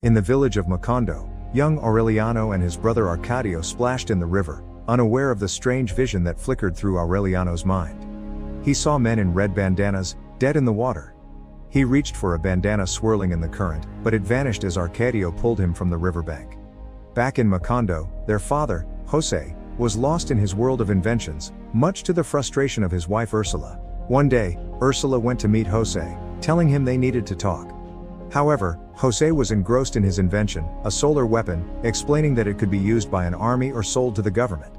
In the village of Macondo, young Aureliano and his brother Arcadio splashed in the river, unaware of the strange vision that flickered through Aureliano's mind. He saw men in red bandanas, dead in the water. He reached for a bandana swirling in the current, but it vanished as Arcadio pulled him from the riverbank. Back in Macondo, their father, José, was lost in his world of inventions, much to the frustration of his wife Ursula. One day, Ursula went to meet José, telling him they needed to talk. However, José was engrossed in his invention, a solar weapon, explaining that it could be used by an army or sold to the government.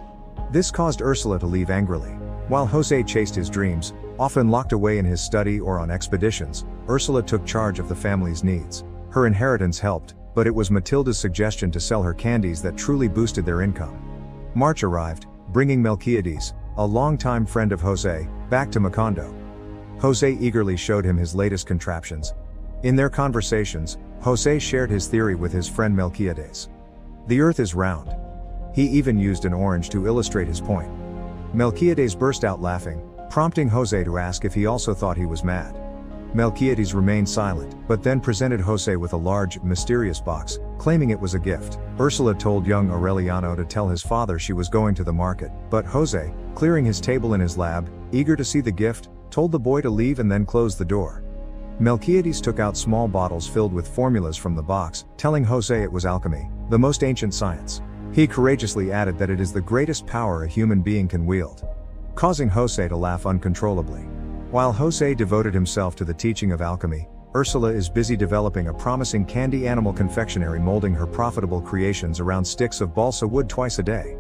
This caused Ursula to leave angrily. While José chased his dreams, often locked away in his study or on expeditions, Ursula took charge of the family's needs. Her inheritance helped, but it was Matilda's suggestion to sell her candies that truly boosted their income. March arrived, bringing Melquiades, a longtime friend of José, back to Macondo. José eagerly showed him his latest contraptions. In their conversations, José shared his theory with his friend Melquiades. The earth is round. He even used an orange to illustrate his point. Melquiades burst out laughing, prompting José to ask if he also thought he was mad. Melquiades remained silent, but then presented José with a large, mysterious box, claiming it was a gift. Ursula told young Aureliano to tell his father she was going to the market, but José, clearing his table in his lab, eager to see the gift, told the boy to leave and then closed the door. Melquiades took out small bottles filled with formulas from the box, telling José it was alchemy, the most ancient science. He courageously added that it is the greatest power a human being can wield, causing José to laugh uncontrollably. While José devoted himself to the teaching of alchemy, Ursula is busy developing a promising candy animal confectionery, molding her profitable creations around sticks of balsa wood twice a day.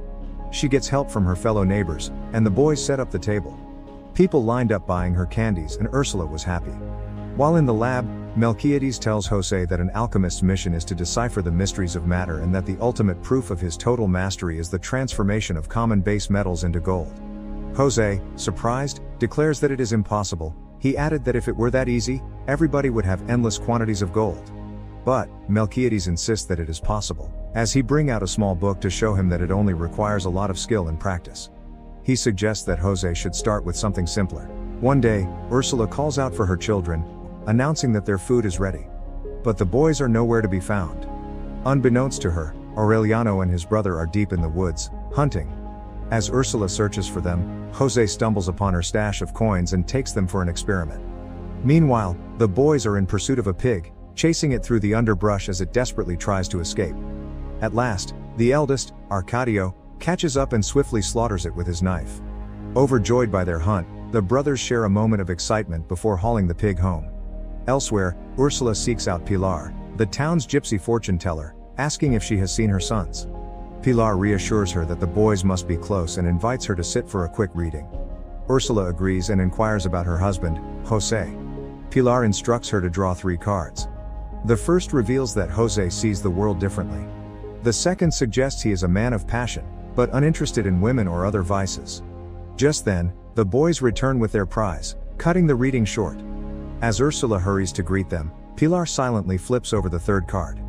She gets help from her fellow neighbors, and the boys set up the table. People lined up buying her candies, and Ursula was happy. While in the lab, Melquiades tells José that an alchemist's mission is to decipher the mysteries of matter and that the ultimate proof of his total mastery is the transformation of common base metals into gold. José, surprised, declares that it is impossible. He added that if it were that easy, everybody would have endless quantities of gold. But, Melquiades insists that it is possible, as he brings out a small book to show him that it only requires a lot of skill and practice. He suggests that José should start with something simpler. One day, Ursula calls out for her children, announcing that their food is ready. But the boys are nowhere to be found. Unbeknownst to her, Aureliano and his brother are deep in the woods, hunting. As Ursula searches for them, José stumbles upon her stash of coins and takes them for an experiment. Meanwhile, the boys are in pursuit of a pig, chasing it through the underbrush as it desperately tries to escape. At last, the eldest, Arcadio, catches up and swiftly slaughters it with his knife. Overjoyed by their hunt, the brothers share a moment of excitement before hauling the pig home. Elsewhere, Ursula seeks out Pilar, the town's gypsy fortune teller, asking if she has seen her sons. Pilar reassures her that the boys must be close and invites her to sit for a quick reading. Ursula agrees and inquires about her husband, José. Pilar instructs her to draw 3 cards. The first reveals that José sees the world differently. The second suggests he is a man of passion, but uninterested in women or other vices. Just then, the boys return with their prize, cutting the reading short. As Ursula hurries to greet them, Pilar silently flips over the 3rd card.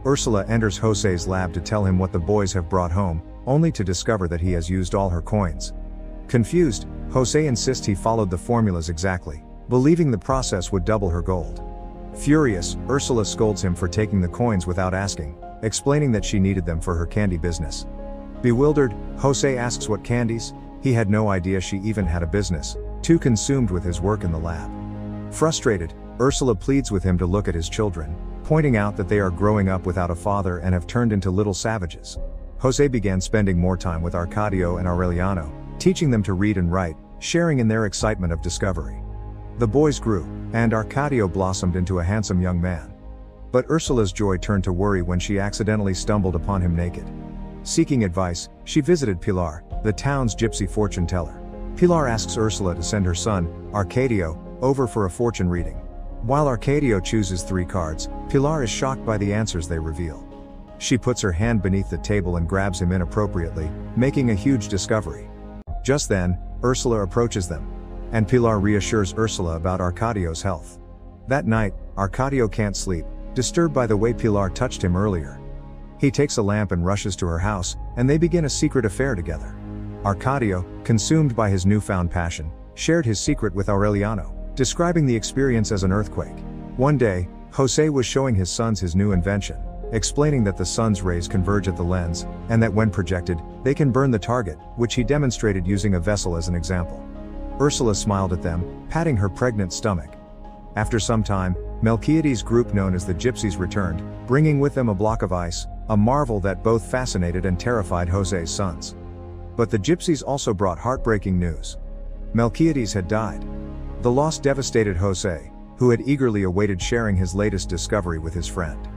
Ursula enters José's lab to tell him what the boys have brought home, only to discover that he has used all her coins. Confused, José insists he followed the formulas exactly, believing the process would double her gold. Furious, Ursula scolds him for taking the coins without asking, explaining that she needed them for her candy business. Bewildered, José asks what candies. He had no idea she even had a business, too consumed with his work in the lab. Frustrated, Ursula pleads with him to look at his children, pointing out that they are growing up without a father and have turned into little savages. José began spending more time with Arcadio and Aureliano, teaching them to read and write, sharing in their excitement of discovery. The boys grew, and Arcadio blossomed into a handsome young man. But Ursula's joy turned to worry when she accidentally stumbled upon him naked. Seeking advice, she visited Pilar, the town's gypsy fortune teller. Pilar asks Ursula to send her son, Arcadio, over for a fortune reading. While Arcadio chooses 3 cards, Pilar is shocked by the answers they reveal. She puts her hand beneath the table and grabs him inappropriately, making a huge discovery. Just then, Ursula approaches them, and Pilar reassures Ursula about Arcadio's health. That night, Arcadio can't sleep, disturbed by the way Pilar touched him earlier. He takes a lamp and rushes to her house, and they begin a secret affair together. Arcadio, consumed by his newfound passion, shared his secret with Aureliano, describing the experience as an earthquake. One day, José was showing his sons his new invention, explaining that the sun's rays converge at the lens, and that when projected, they can burn the target, which he demonstrated using a vessel as an example. Ursula smiled at them, patting her pregnant stomach. After some time, Melquiades' group known as the Gypsies returned, bringing with them a block of ice, a marvel that both fascinated and terrified José's sons. But the Gypsies also brought heartbreaking news. Melquiades had died. The loss devastated José, who had eagerly awaited sharing his latest discovery with his friend.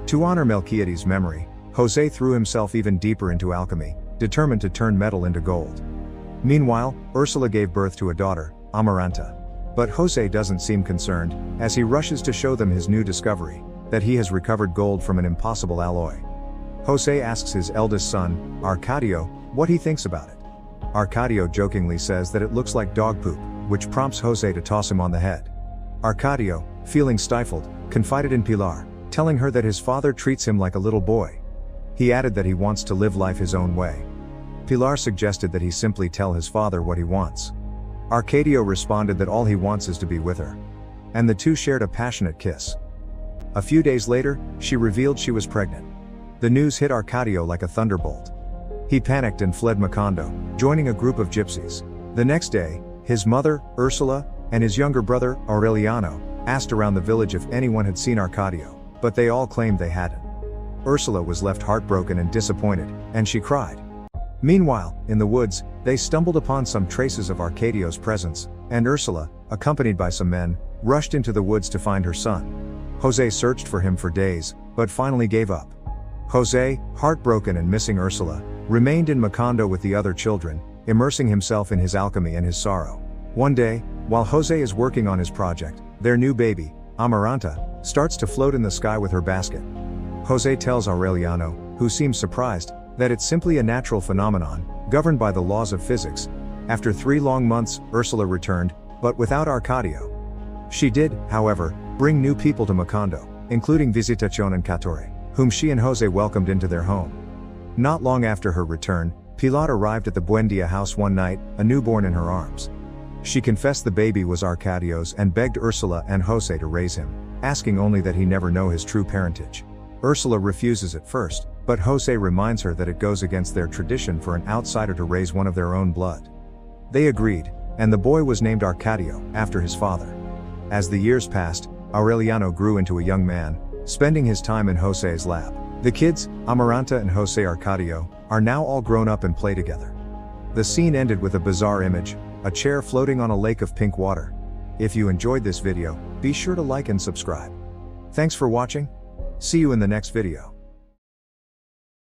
To honor Melquiades' memory, José threw himself even deeper into alchemy, determined to turn metal into gold. Meanwhile, Ursula gave birth to a daughter, Amaranta. But José doesn't seem concerned, as he rushes to show them his new discovery, that he has recovered gold from an impossible alloy. José asks his eldest son, Arcadio, what he thinks about it. Arcadio jokingly says that it looks like dog poop, which prompts José to toss him on the head. Arcadio, feeling stifled, confided in Pilar, telling her that his father treats him like a little boy. He added that he wants to live life his own way. Pilar suggested that he simply tell his father what he wants. Arcadio responded that all he wants is to be with her. And the two shared a passionate kiss. A few days later, she revealed she was pregnant. The news hit Arcadio like a thunderbolt. He panicked and fled Macondo, joining a group of gypsies. The next day, his mother, Ursula, and his younger brother, Aureliano, asked around the village if anyone had seen Arcadio, but they all claimed they hadn't. Ursula was left heartbroken and disappointed, and she cried. Meanwhile, in the woods, they stumbled upon some traces of Arcadio's presence, and Ursula, accompanied by some men, rushed into the woods to find her son. José searched for him for days, but finally gave up. José, heartbroken and missing Ursula, remained in Macondo with the other children, immersing himself in his alchemy and his sorrow. One day, while José is working on his project, their new baby, Amaranta, starts to float in the sky with her basket. José tells Aureliano, who seems surprised, that it's simply a natural phenomenon, governed by the laws of physics. After 3 long months, Ursula returned, but without Arcadio. She did, however, bring new people to Macondo, including Visitación and Cattore, whom she and José welcomed into their home. Not long after her return, Pilar arrived at the Buendia house one night, a newborn in her arms. She confessed the baby was Arcadio's and begged Ursula and José to raise him, asking only that he never know his true parentage. Ursula refuses at first, but José reminds her that it goes against their tradition for an outsider to raise one of their own blood. They agreed, and the boy was named Arcadio, after his father. As the years passed, Aureliano grew into a young man, spending his time in José's lab. The kids, Amaranta and José Arcadio, are now all grown up and play together. The scene ended with a bizarre image, a chair floating on a lake of pink water. If you enjoyed this video, be sure to like and subscribe. Thanks for watching. See you in the next video.